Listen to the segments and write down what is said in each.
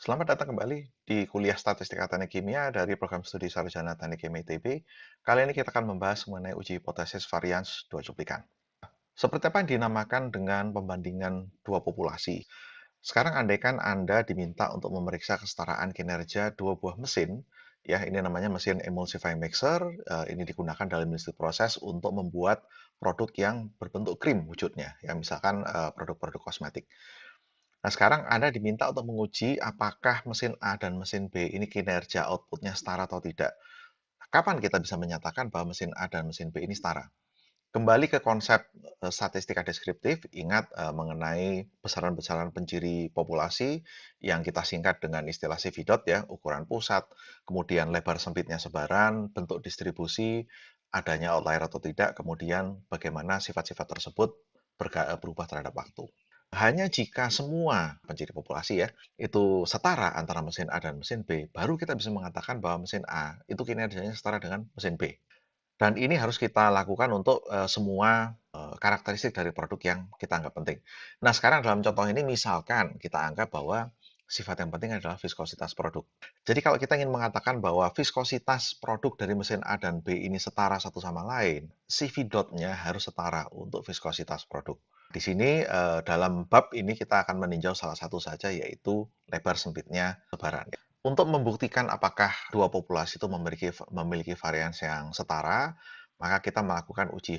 Selamat datang kembali di kuliah Statistika Teknik Kimia dari program studi Sarjana Teknik Kimia ITB. Kali ini kita akan membahas mengenai uji hipotesis varians dua cuplikan. Seperti apa yang dinamakan dengan pembandingan dua populasi? Sekarang andaikan Anda diminta untuk memeriksa kesetaraan kinerja dua buah mesin, ya ini namanya mesin emulsifying mixer, ini digunakan dalam industri proses untuk membuat produk yang berbentuk krim wujudnya, ya misalkan produk-produk kosmetik. Nah, sekarang Anda diminta untuk menguji apakah mesin A dan mesin B ini kinerja outputnya setara atau tidak. Kapan kita bisa menyatakan bahwa mesin A dan mesin B ini setara? Kembali ke konsep statistika deskriptif, ingat mengenai besaran-besaran penciri populasi yang kita singkat dengan istilah CV dot ya, ukuran pusat, kemudian lebar sempitnya sebaran, bentuk distribusi, adanya outlier atau tidak, kemudian bagaimana sifat-sifat tersebut berubah terhadap waktu. Hanya jika semua penciri populasi ya itu setara antara mesin A dan mesin B, baru kita bisa mengatakan bahwa mesin A itu kinerjanya setara dengan mesin B. Dan ini harus kita lakukan untuk semua karakteristik dari produk yang kita anggap penting. Nah, sekarang dalam contoh ini misalkan kita anggap bahwa sifat yang penting adalah viskositas produk. Jadi kalau kita ingin mengatakan bahwa viskositas produk dari mesin A dan B ini setara satu sama lain, CV dot-nya harus setara untuk viskositas produk. Di sini dalam bab ini kita akan meninjau salah satu saja yaitu lebar sempitnya sebaran. Untuk membuktikan apakah dua populasi itu memiliki varians yang setara, maka kita melakukan uji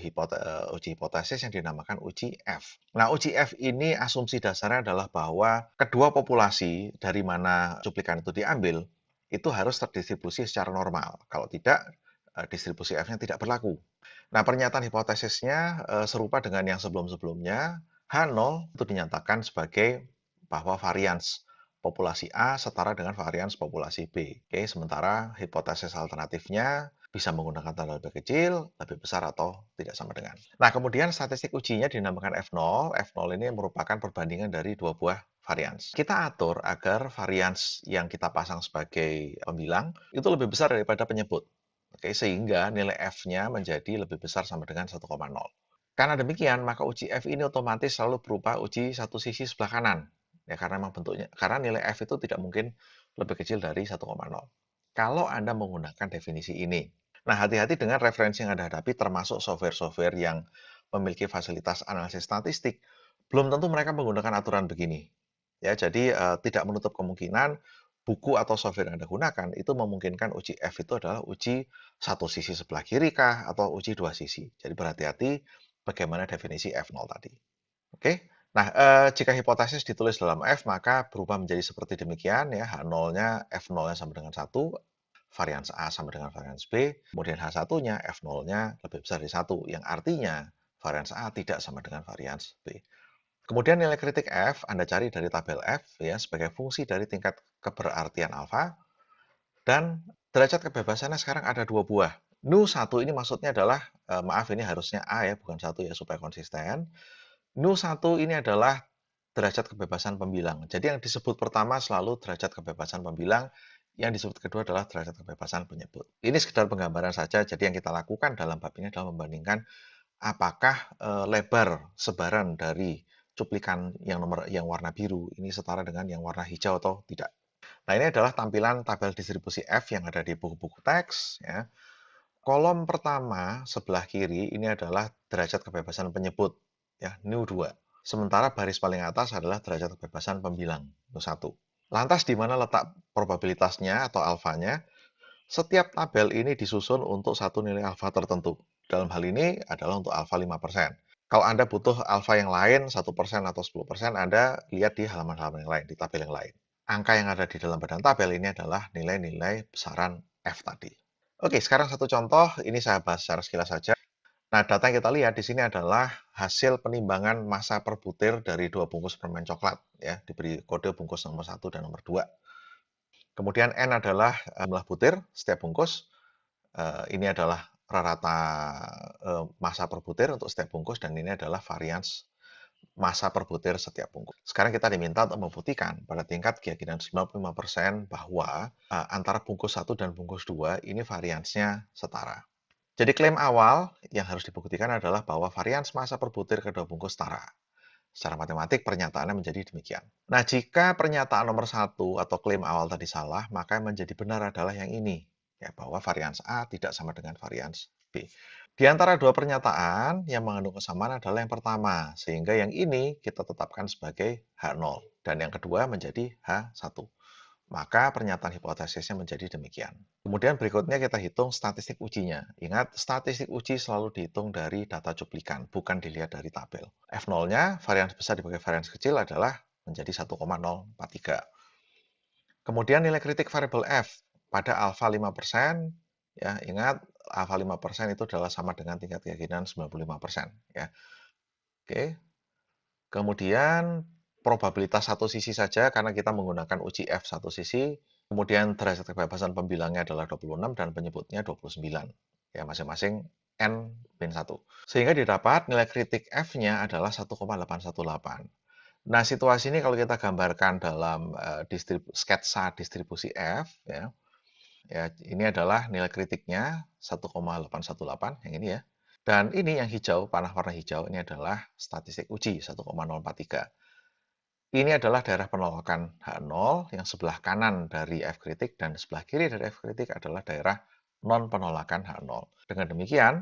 hipotesis yang dinamakan uji F. Nah, uji F ini asumsi dasarnya adalah bahwa kedua populasi dari mana cuplikan itu diambil, itu harus terdistribusi secara normal. Kalau tidak, distribusi F-nya tidak berlaku. Nah, pernyataan hipotesisnya serupa dengan yang sebelum-sebelumnya. H0 itu dinyatakan sebagai bahwa varians populasi A setara dengan varians populasi B. Oke, sementara hipotesis alternatifnya bisa menggunakan tanda lebih kecil, lebih besar, atau tidak sama dengan. Nah, kemudian statistik ujinya dinamakan F0. F0 ini merupakan perbandingan dari dua buah varians. Kita atur agar varians yang kita pasang sebagai pembilang itu lebih besar daripada penyebut. Oke, sehingga nilai F-nya menjadi lebih besar sama dengan 1,0. Karena demikian, maka uji F ini otomatis selalu berupa uji satu sisi sebelah kanan. Ya, karena memang bentuknya, karena nilai F itu tidak mungkin lebih kecil dari 1,0. Kalau Anda menggunakan definisi ini. Nah, hati-hati dengan referensi yang Anda hadapi termasuk software-software yang memiliki fasilitas analisis statistik. Belum tentu mereka menggunakan aturan begini. Ya, jadi tidak menutup kemungkinan buku atau software yang Anda gunakan itu memungkinkan uji F itu adalah uji satu sisi sebelah kiri kah atau uji dua sisi. Jadi berhati-hati bagaimana definisi F0 tadi. Oke. Nah, jika hipotesis ditulis dalam F, maka berubah menjadi seperti demikian ya. H0-nya, F0-nya sama dengan 1, varians A sama dengan varians B, kemudian H1-nya, F0-nya lebih besar dari 1, yang artinya varians A tidak sama dengan varians B. Kemudian nilai kritik F Anda cari dari tabel F ya sebagai fungsi dari tingkat keberartian alfa, dan derajat kebebasannya sekarang ada dua buah. Nu1 ini maksudnya adalah, maaf ini harusnya A ya, bukan 1 ya, supaya konsisten. Nu1 ini adalah derajat kebebasan pembilang. Jadi yang disebut pertama selalu derajat kebebasan pembilang, yang disebut kedua adalah derajat kebebasan penyebut. Ini sekedar penggambaran saja, jadi yang kita lakukan dalam bab ini adalah membandingkan apakah lebar sebaran dari cuplikan yang warna biru ini setara dengan yang warna hijau atau tidak. Nah, ini adalah tampilan tabel distribusi F yang ada di buku-buku teks. Ya. Kolom pertama sebelah kiri ini adalah derajat kebebasan penyebut, ya, Nu2. Sementara baris paling atas adalah derajat kebebasan pembilang, Nu1. Lantas di mana letak probabilitasnya atau alfanya? Setiap tabel ini disusun untuk satu nilai alfa tertentu. Dalam hal ini adalah untuk alfa 5%. Kalau Anda butuh alfa yang lain, 1% atau 10%, Anda lihat di halaman-halaman yang lain, di tabel yang lain. Angka yang ada di dalam badan tabel ini adalah nilai-nilai besaran F tadi. Oke, sekarang satu contoh, ini saya bahas secara sekilas saja. Nah, data yang kita lihat di sini adalah hasil penimbangan massa per butir dari dua bungkus permen coklat, ya, diberi kode bungkus nomor 1 dan nomor 2. Kemudian N adalah jumlah butir setiap bungkus. Ini adalah rata massa per butir untuk setiap bungkus, dan ini adalah varians massa per butir setiap bungkus. Sekarang kita diminta untuk membuktikan pada tingkat keyakinan 95% bahwa antara bungkus 1 dan bungkus 2 ini variansnya setara. Jadi klaim awal yang harus dibuktikan adalah bahwa varians massa per butir kedua bungkus setara. Secara matematik pernyataannya menjadi demikian. Nah, jika pernyataan nomor satu atau klaim awal tadi salah, maka yang menjadi benar adalah yang ini, ya, bahwa varians A tidak sama dengan varians B. Di antara dua pernyataan, yang mengandung kesamaan adalah yang pertama, sehingga yang ini kita tetapkan sebagai H0, dan yang kedua menjadi H1. Maka pernyataan hipotesisnya menjadi demikian. Kemudian berikutnya kita hitung statistik ujinya. Ingat, statistik uji selalu dihitung dari data cuplikan, bukan dilihat dari tabel. F0-nya, varians besar dibagi varians kecil adalah menjadi 1,043. Kemudian nilai kritik variabel F pada alfa 5%, ya, ingat alfa 5% itu adalah sama dengan tingkat keyakinan 95%, ya. Oke. Kemudian probabilitas satu sisi saja karena kita menggunakan uji F satu sisi. Kemudian derajat kebebasan pembilangnya adalah 26 dan penyebutnya 29. Ya, masing-masing N-1. Sehingga didapat nilai kritik F-nya adalah 1,818. Nah, situasi ini kalau kita gambarkan dalam sketsa distribusi F, ya, ini adalah nilai kritiknya 1,818, yang ini ya. Dan ini yang hijau, panah warna hijau, ini adalah statistik uji 1,043. Ini adalah daerah penolakan H0 yang sebelah kanan dari F kritik dan sebelah kiri dari F kritik adalah daerah non penolakan H0. Dengan demikian,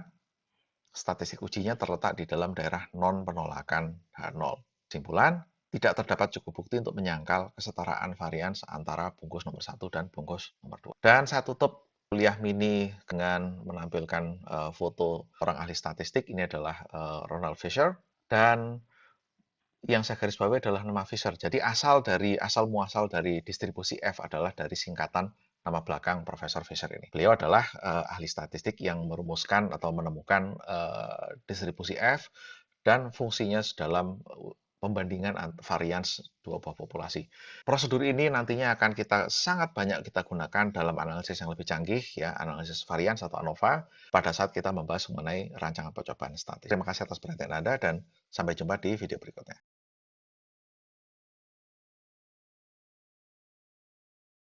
statistik ujinya terletak di dalam daerah non penolakan H0. Kesimpulan, tidak terdapat cukup bukti untuk menyangkal kesetaraan varians antara bungkus nomor 1 dan bungkus nomor 2. Dan saya tutup kuliah mini dengan menampilkan foto orang ahli statistik. Ini adalah Ronald Fisher, dan yang saya garis bawahi adalah nama Fisher. Jadi asal muasal dari distribusi F adalah dari singkatan nama belakang Profesor Fisher ini. Beliau adalah ahli statistik yang merumuskan atau menemukan distribusi F dan fungsinya dalam pembandingan varians dua buah populasi. Prosedur ini nantinya akan sangat banyak kita gunakan dalam analisis yang lebih canggih, ya, analisis varians atau ANOVA, pada saat kita membahas mengenai rancangan percobaan statistik. Terima kasih atas perhatian Anda dan sampai jumpa di video berikutnya.